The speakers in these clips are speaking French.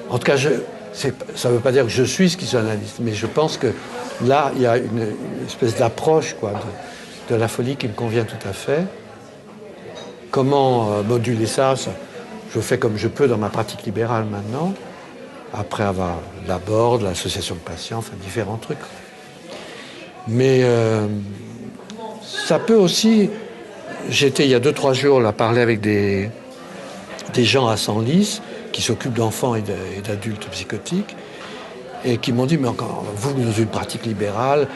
En tout cas, ça ne veut pas dire que je suis schizoanalyste, mais je pense que là, il y a une espèce d'approche quoi, de la folie qui me convient tout à fait. Comment moduler ça, je fais comme je peux dans ma pratique libérale maintenant, après avoir la board, l'association de patients, enfin différents trucs. Mais ça peut aussi... J'étais il y a 2-3 jours là parler avec des gens à Senlis qui s'occupent d'enfants et d'adultes psychotiques et qui m'ont dit mais encore vous dans une pratique libérale,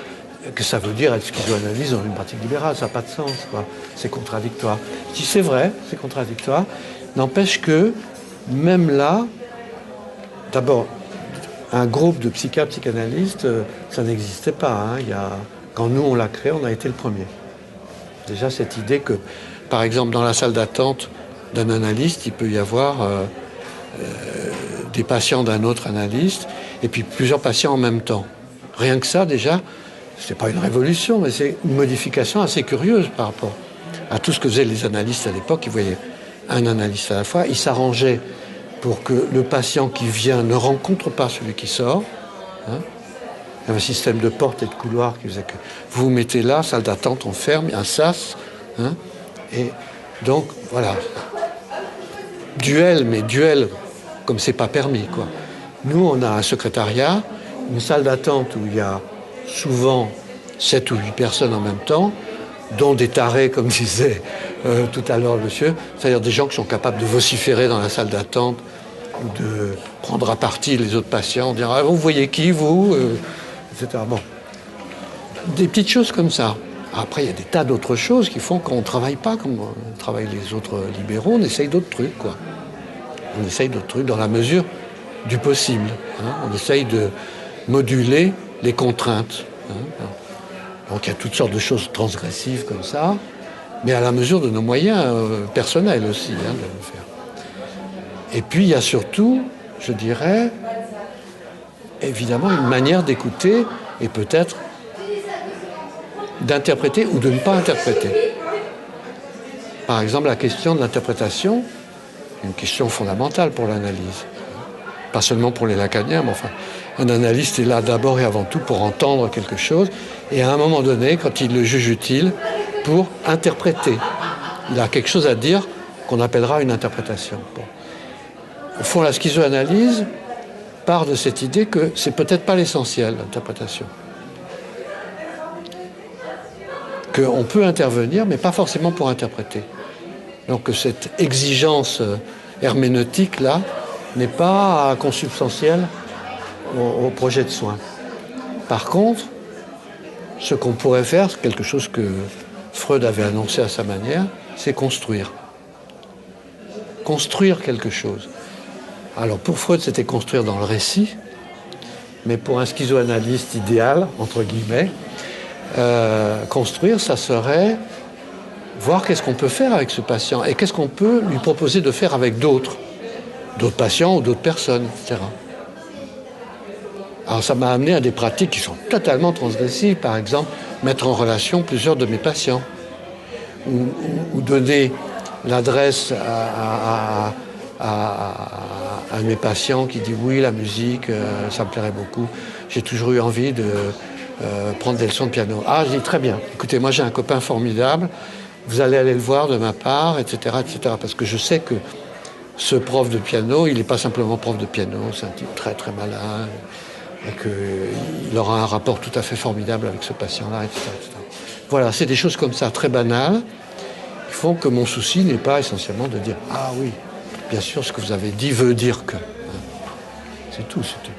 que ça veut dire être schizoanalyste dans une pratique libérale, ça n'a pas de sens, quoi. C'est contradictoire. Je dis c'est vrai, c'est contradictoire. N'empêche que même là, d'abord un groupe de psychiatres, psychanalystes, ça n'existait pas. Hein. Quand nous on l'a créé, on a été le premier. Déjà cette idée que, par exemple, dans la salle d'attente d'un analyste, il peut y avoir des patients d'un autre analyste et puis plusieurs patients en même temps. Rien que ça, déjà, c'est pas une révolution, mais c'est une modification assez curieuse par rapport à tout ce que faisaient les analystes à l'époque. Ils voyaient un analyste à la fois. Ils s'arrangeaient pour que le patient qui vient ne rencontre pas celui qui sort. Hein. Il y avait un système de porte et de couloir qui faisait que vous vous mettez là, salle d'attente, on ferme, il y a un sas. Hein, et donc, voilà. Duel, mais duel comme c'est pas permis, quoi. Nous, on a un secrétariat, une salle d'attente où il y a souvent 7 ou 8 personnes en même temps, dont des tarés, comme disait tout à l'heure le monsieur, c'est-à-dire des gens qui sont capables de vociférer dans la salle d'attente, ou de prendre à partie les autres patients, dire ah, vous voyez qui, vous etc. Bon. Des petites choses comme ça. Après, il y a des tas d'autres choses qui font qu'on ne travaille pas comme travaillent les autres libéraux, on essaye d'autres trucs, quoi. On essaye d'autres trucs dans la mesure du possible. Hein. On essaye de moduler les contraintes. Hein. Donc il y a toutes sortes de choses transgressives comme ça, mais à la mesure de nos moyens personnels aussi, hein, de le faire. Et puis il y a surtout, je dirais, évidemment une manière d'écouter et peut-être d'interpréter ou de ne pas interpréter. Par exemple, la question de l'interprétation, une question fondamentale pour l'analyse. Pas seulement pour les lacaniens, mais enfin, un analyste est là d'abord et avant tout pour entendre quelque chose, et à un moment donné, quand il le juge utile, pour interpréter. Il a quelque chose à dire qu'on appellera une interprétation. Bon. Au fond, la schizoanalyse part de cette idée que c'est peut-être pas l'essentiel, l'interprétation. Qu'on peut intervenir, mais pas forcément pour interpréter. Donc cette exigence herméneutique-là n'est pas consubstantielle au projet de soins. Par contre, ce qu'on pourrait faire, c'est quelque chose que Freud avait annoncé à sa manière, c'est construire. Construire quelque chose. Alors pour Freud, c'était construire dans le récit, mais pour un schizoanalyste idéal, entre guillemets, construire, ça serait voir qu'est-ce qu'on peut faire avec ce patient et qu'est-ce qu'on peut lui proposer de faire avec d'autres patients ou d'autres personnes, etc. Alors ça m'a amené à des pratiques qui sont totalement transgressives, par exemple, mettre en relation plusieurs de mes patients ou donner l'adresse à mes patients qui dit oui, la musique, ça me plairait beaucoup. J'ai toujours eu envie de prendre des leçons de piano. Ah, je dis très bien. Écoutez, moi j'ai un copain formidable. Vous allez aller le voir de ma part, etc., etc. Parce que je sais que ce prof de piano, il n'est pas simplement prof de piano, c'est un type très très malin et qu'il aura un rapport tout à fait formidable avec ce patient-là, etc., etc. Voilà, c'est des choses comme ça, très banales, qui font que mon souci n'est pas essentiellement de dire « Ah oui, bien sûr, ce que vous avez dit veut dire que... » C'est tout, c'est tout.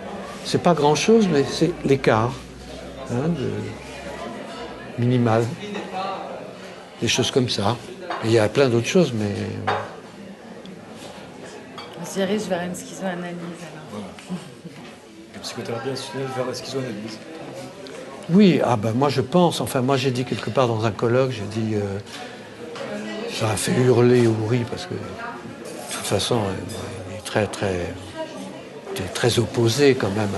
C'est pas grand-chose, mais c'est l'écart minimal. Des choses comme ça. Et il y a plein d'autres choses, mais... On se dirige vers une schizoanalyse, alors. Voilà. La psychothérapie institutionnelle vers la schizoanalyse. Oui, moi je pense, moi j'ai dit quelque part dans un colloque, j'ai dit... ça a fait hurler Houry, parce que, de toute façon, il est très opposé quand même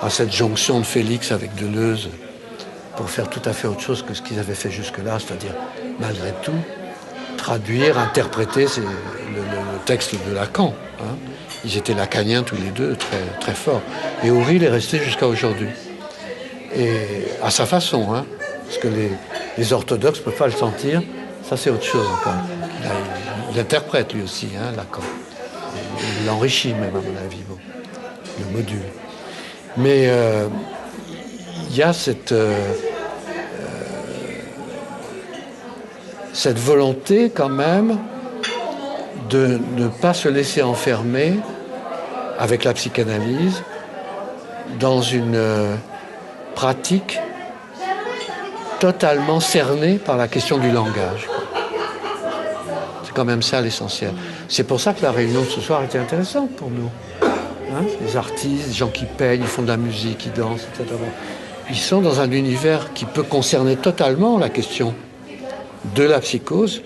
à cette jonction de Félix avec Deleuze, pour faire tout à fait autre chose que ce qu'ils avaient fait jusque-là, c'est-à-dire, malgré tout, traduire, interpréter le texte de Lacan. Hein. Ils étaient lacaniens tous les deux, très, très forts. Et Ouril est resté jusqu'à aujourd'hui. Et à sa façon, hein, parce que les orthodoxes ne peuvent pas le sentir. Ça, c'est autre chose encore. Il interprète lui aussi, hein, Lacan. Il l'enrichit même, à mon avis, bon, le module. Mais il y a cette volonté quand même de ne pas se laisser enfermer avec la psychanalyse dans une pratique totalement cernée par la question du langage. C'est quand même ça l'essentiel. C'est pour ça que la réunion de ce soir était intéressante pour nous. Hein, les artistes, les gens qui peignent, ils font de la musique, ils dansent, etc. Ils sont dans un univers qui peut concerner totalement la question de la psychose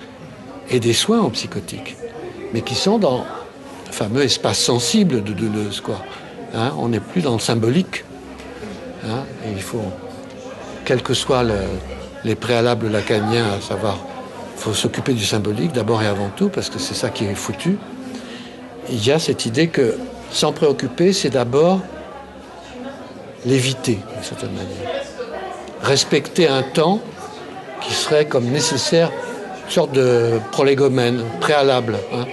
et des soins en psychotique, mais qui sont dans le fameux espace sensible de Deleuze, quoi. Hein, on n'est plus dans le symbolique. Hein, et il faut, quels que soient les préalables lacaniens, à savoir, il faut s'occuper du symbolique d'abord et avant tout, parce que c'est ça qui est foutu. Il y a cette idée que s'en préoccuper, c'est d'abord l'éviter, d'une certaine manière. Respecter un temps qui serait comme nécessaire, une sorte de prolégomène, préalable. Hein.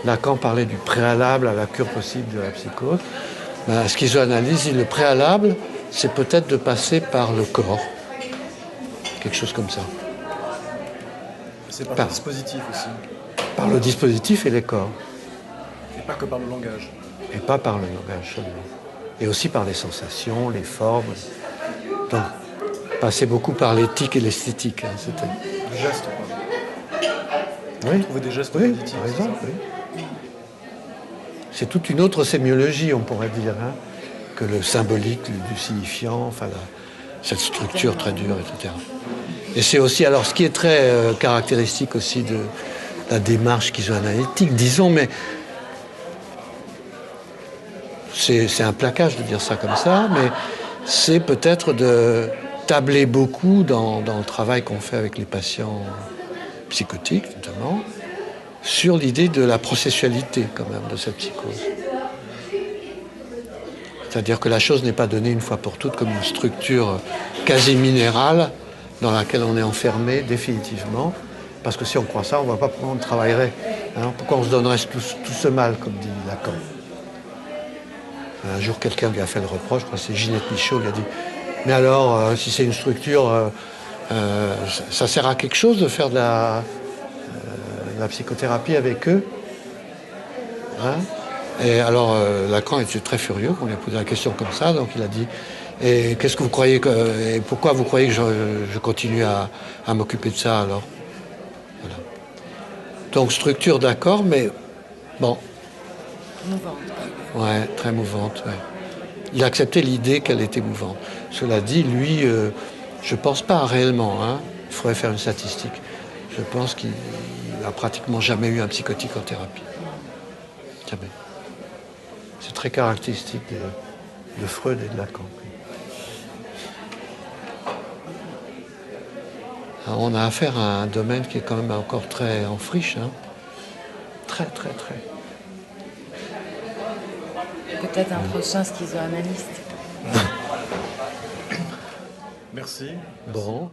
Lacan parlait du préalable à la cure possible de la psychose. La schizoanalyse, le préalable, c'est peut-être de passer par le corps. Quelque chose comme ça. C'est par le dispositif aussi. Par le dispositif et les corps. Et pas que par le langage. Et pas par le langage seulement. Et aussi par les sensations, les formes. Donc, passer beaucoup par l'éthique et l'esthétique. Hein, c'était... Le geste, quoi. Oui. Trouver des gestes Oui, positifs. par exemple, oui. C'est toute une autre sémiologie, on pourrait dire, hein, que le symbolique, du signifiant, enfin, cette structure très dure, etc. Et c'est aussi, alors, ce qui est très caractéristique aussi de la démarche schizoanalytique, disons, mais c'est un plaquage de dire ça comme ça, mais c'est peut-être de tabler beaucoup dans le travail qu'on fait avec les patients psychotiques, notamment, sur l'idée de la processualité, quand même, de cette psychose. C'est-à-dire que la chose n'est pas donnée une fois pour toutes comme une structure quasi minérale dans laquelle on est enfermé définitivement, parce que si on croit ça, on ne voit pas pourquoi on travaillerait. Hein, pourquoi on se donnerait tout ce mal, comme dit Lacan. Un jour, quelqu'un lui a fait le reproche, je crois que c'est Ginette Michaud, lui a dit « Mais alors, si c'est une structure, ça sert à quelque chose de faire de la psychothérapie avec eux hein ?» Et alors, Lacan était très furieux qu'on lui a posé la question comme ça, donc il a dit « Et qu'est-ce que vous croyez et pourquoi vous croyez que je continue à m'occuper de ça alors ?» Voilà. Donc, structure d'accord, mais bon. Mouvante. Ouais, très mouvante. Ouais. Il a accepté l'idée qu'elle était mouvante. Cela dit, lui, je ne pense pas réellement. Hein, il faudrait faire une statistique. Je pense qu'il n'a pratiquement jamais eu un psychotique en thérapie. Jamais. C'est très caractéristique de Freud et de Lacan. Alors, on a affaire à un domaine qui est quand même encore très en friche. Hein. Très, très, très. Peut-être un prochain schizoanalyste. Merci. Bon.